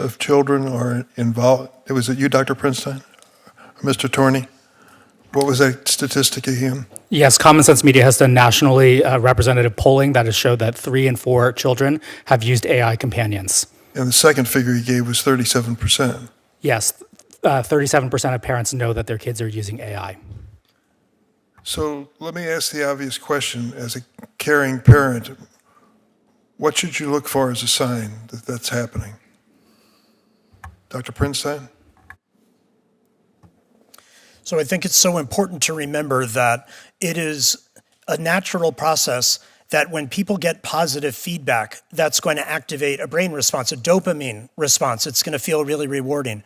of children are involved. Was it you, Dr. Prinstein? Or Mr. Torney? What was that statistic again? Yes, Common Sense Media has done nationally representative polling that has showed that 3 in 4 children have used AI companions. And the second figure he gave was 37%. Yes, 37% of parents know that their kids are using AI. So let me ask the obvious question. As a caring parent, what should you look for as a sign that that's happening? Dr. Prinstein? So I think it's so important to remember that it is a natural process that when people get positive feedback, that's going to activate a brain response, a dopamine response. It's going to feel really rewarding.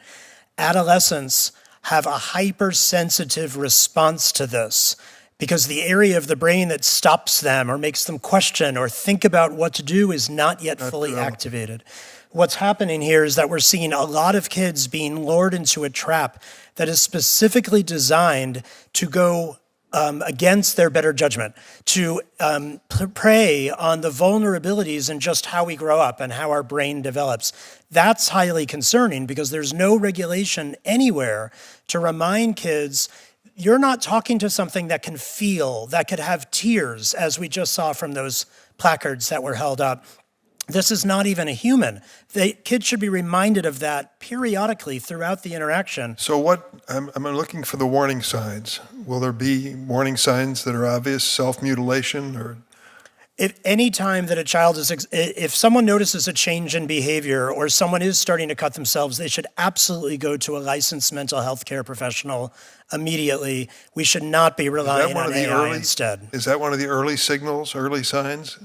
Adolescents have a hypersensitive response to this because the area of the brain that stops them or makes them question or think about what to do is not yet fully activated. What's happening here is that we're seeing a lot of kids being lured into a trap that is specifically designed to go against their better judgment, to prey on the vulnerabilities in just how we grow up and how our brain develops. That's highly concerning because there's no regulation anywhere to remind kids, you're not talking to something that can feel, that could have tears, as we just saw from those placards that were held up. This is not even a human. Kids should be reminded of that periodically throughout the interaction. So I'm looking for the warning signs. Will there be warning signs that are obvious, self-mutilation or? If any time that a child if someone notices a change in behavior or someone is starting to cut themselves, they should absolutely go to a licensed mental health care professional immediately. We should not be relying on AI instead. Is that one of the early signals, early signs?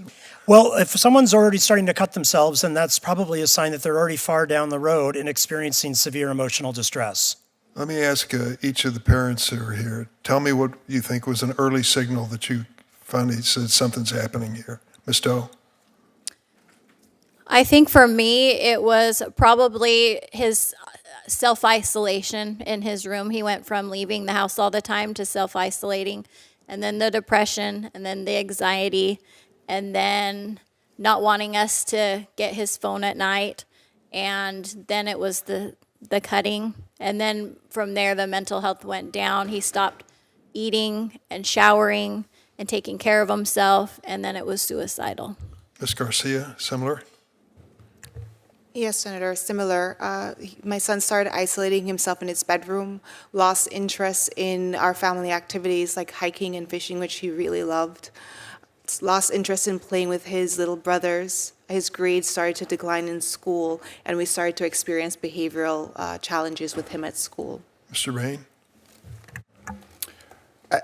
Well, if someone's already starting to cut themselves, then that's probably a sign that they're already far down the road and experiencing severe emotional distress. Let me ask each of the parents who are here, tell me what you think was an early signal that you finally said something's happening here. Ms. Doe? I think for me, it was probably his self-isolation in his room. He went from leaving the house all the time to self-isolating, and then the depression, and then the anxiety, and then not wanting us to get his phone at night, and then it was the cutting, and then from there the mental health went down. He stopped eating and showering and taking care of himself, and then it was suicidal. Ms. Garcia, similar? Yes, Senator, similar. My son started isolating himself in his bedroom, lost interest in our family activities like hiking and fishing, which he really loved. Lost interest in playing with his little brothers. His grades started to decline in school, and we started to experience behavioral challenges with him at school. Mr. Rain?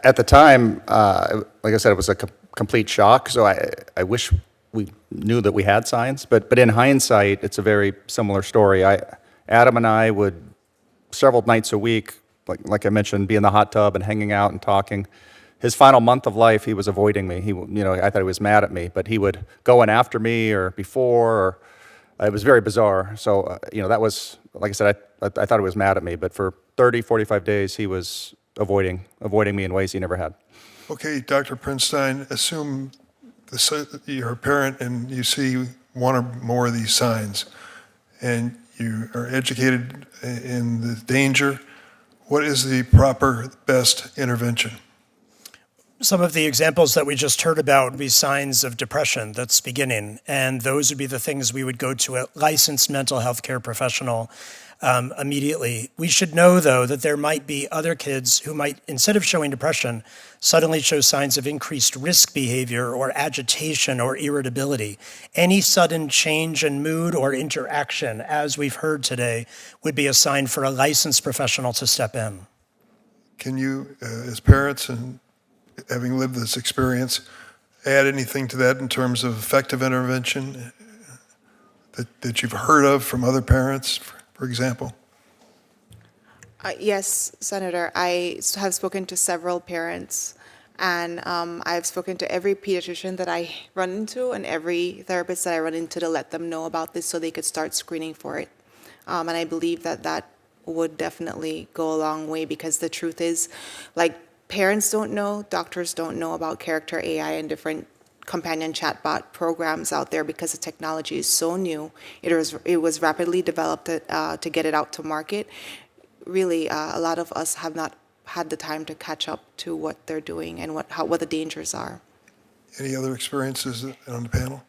At the time, like I said, it was a complete shock, so I wish we knew that we had signs, but in hindsight, it's a very similar story. Adam and I would, several nights a week, like I mentioned, be in the hot tub and hanging out and talking. His final month of life, he was avoiding me. I thought he was mad at me, but he would go in after me or before, or it was very bizarre. So, that was, like I said, I thought he was mad at me, but for 30, 45 days, he was avoiding me in ways he never had. Okay, Dr. Prinstein, assume you're a parent and you see one or more of these signs and you are educated in the danger. What is the proper, best intervention? Some of the examples that we just heard about would be signs of depression that's beginning, and those would be the things we would go to a licensed mental health care professional immediately. We should know, though, that there might be other kids who might, instead of showing depression, suddenly show signs of increased risk behavior or agitation or irritability. Any sudden change in mood or interaction, as we've heard today, would be a sign for a licensed professional to step in. Can you, as parents and having lived this experience, add anything to that in terms of effective intervention that you've heard of from other parents, for example? Yes, Senator. I have spoken to several parents, and I've spoken to every pediatrician that I run into and every therapist that I run into to let them know about this so they could start screening for it. And I believe that would definitely go a long way, because the truth is, parents don't know, doctors don't know about character AI and different companion chatbot programs out there because the technology is so new. It was rapidly developed to get it out to market. Really, a lot of us have not had the time to catch up to what they're doing and what the dangers are. Any other experiences on the panel?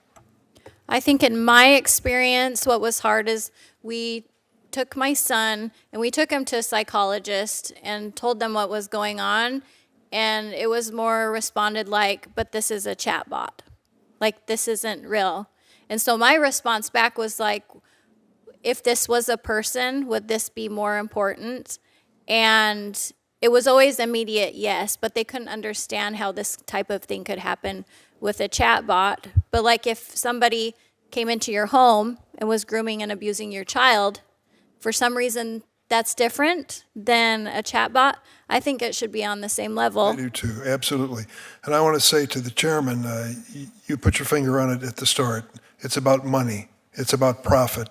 I think in my experience, what was hard is we took my son and we took him to a psychologist and told them what was going on. And it was more responded like, but this is a chatbot. Like, this isn't real. And so my response back was like, if this was a person, would this be more important? And it was always immediate yes, but they couldn't understand how this type of thing could happen with a chatbot. But like if somebody came into your home and was grooming and abusing your child, for some reason that's different than a chatbot, I think it should be on the same level. I do too, absolutely. And I want to say to the chairman, you put your finger on it at the start. It's about money. It's about profit.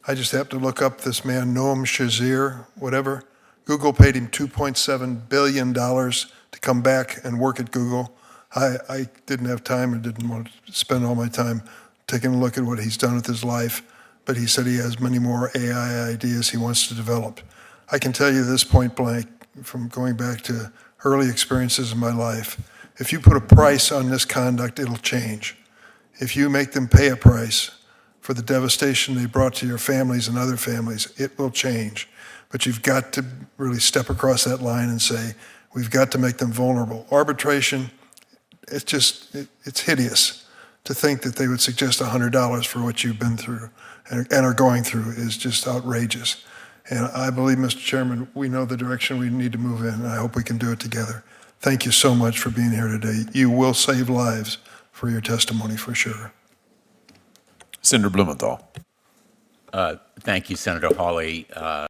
I just happened to look up this man, Noam Shazir, whatever. Google paid him $2.7 billion to come back and work at Google. I didn't have time and didn't want to spend all my time taking a look at what he's done with his life, but he said he has many more AI ideas he wants to develop. I can tell you this point blank, from going back to early experiences in my life, if you put a price on this conduct, it'll change. If you make them pay a price for the devastation they brought to your families and other families, it will change. But you've got to really step across that line and say, we've got to make them vulnerable. Arbitration, it's hideous to think that they would suggest $100 for what you've been through and are going through is just outrageous. And I believe, Mr. Chairman, we know the direction we need to move in, and I hope we can do it together. Thank you so much for being here today. You will save lives for your testimony, for sure. Senator Blumenthal. Thank you, Senator Hawley.